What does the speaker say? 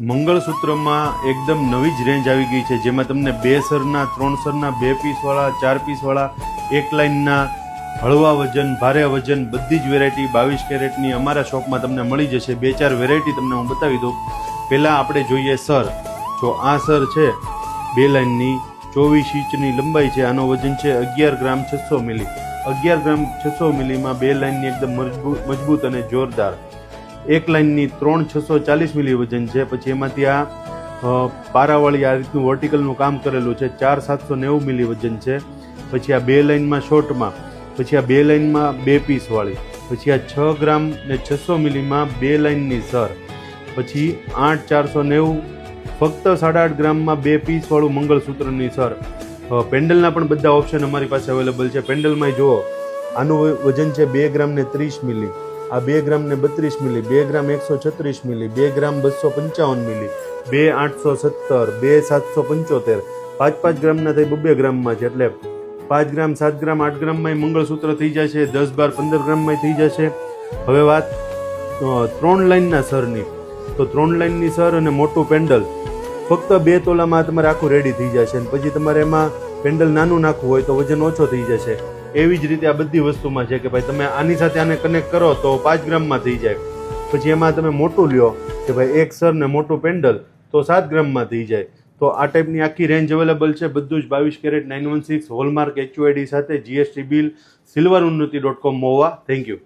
મંગળસૂત્રમાં એકદમ નવી જ રેન્જ આવી ગઈ છે, જેમાં તમને 2 સરના, 3 સરના, 2 પીસવાળા, 4 પીસવાળા, એક લાઇનના, હળવા વજન, ભારે વજન, બધી જ વેરાયટી 22 કેરેટની અમારા શોપમાં તમને મળી જશે. 2-4 વેરાયટી તમને હું બતાવી દઉં. પહેલાં આપણે જોઈએ સર. જો આ સર છે 2 લાઇનની, 24 ઇંચની લંબાઈ છે, આનો વજન છે 11 ગ્રામ 600 મિલી. 11 ગ્રામ 600 મિલીમાં 2 લાઇનની એકદમ મજબૂત અને જોરદાર. એક લાઇનની 3640 મિલી વજન છે. પછી એમાંથી આ પારાવાળી આ રીતનું વર્ટિકલનું કામ કરેલું છે, 4790 મિલી વજન છે. પછી આ 2 લાઇનમાં શોર્ટમાં, પછી આ 2 લાઇનમાં 2 પીસવાળી, પછી આ 6 ગ્રામ ને 600 મિલીમાં 2 લાઇનની સર, પછી 8490 ફક્ત 8.5 ગ્રામમાં 2 પીસવાળું મંગળસૂત્રની સર. પેન્ડલના પણ બધા ઓપ્શન અમારી પાસે અવેલેબલ છે. પેન્ડલમાં જુઓ, આનું વજન છે 2 ગ્રામ ને 30 મિલી, આ 2 ગ્રામ ને 32 મિલી, 2 ગ્રામ 136 મિલી, 2 ગ્રામ 255 મિલી, 2 870, 2 775, 5-5 ગ્રામના થઈ 2 ગ્રામમાં છે. એટલે 5 ગ્રામ, 7 ગ્રામ, 8 ગ્રામમાં મંગળસૂત્ર થઈ જશે, 10, 12, 15 ગ્રામમાં થઈ જશે. હવે વાત 3 લાઇનના સરની, તો 3 લાઇનની સર અને મોટું પેન્ડલ ફક્ત 2 તોલામાં તમારે આખું રેડી થઈ જશે. અને પછી તમારે એમાં પેન્ડલ નાનું નાખવું હોય તો વજન ઓછો થઈ જશે. એવી જ રીતે આ બધી વસ્તુમાં છે કે ભાઈ તમે આની સાથે આને કનેક્ટ કરો તો 5 ગ્રામમાં થઈ જાય. પછી એમાં તમે મોટું લ્યો કે ભાઈ એક સર ને મોટું પેન્ડલ તો 7 ગ્રામમાં થઈ જાય. તો આ ટાઈપની આખી રેન્જ અવેલેબલ છે. બધું જ 22 કેરેટ 916 હોલમાર્ક HUID સાથે, GST બિલ, silverunnati.com મોવા. Thank you.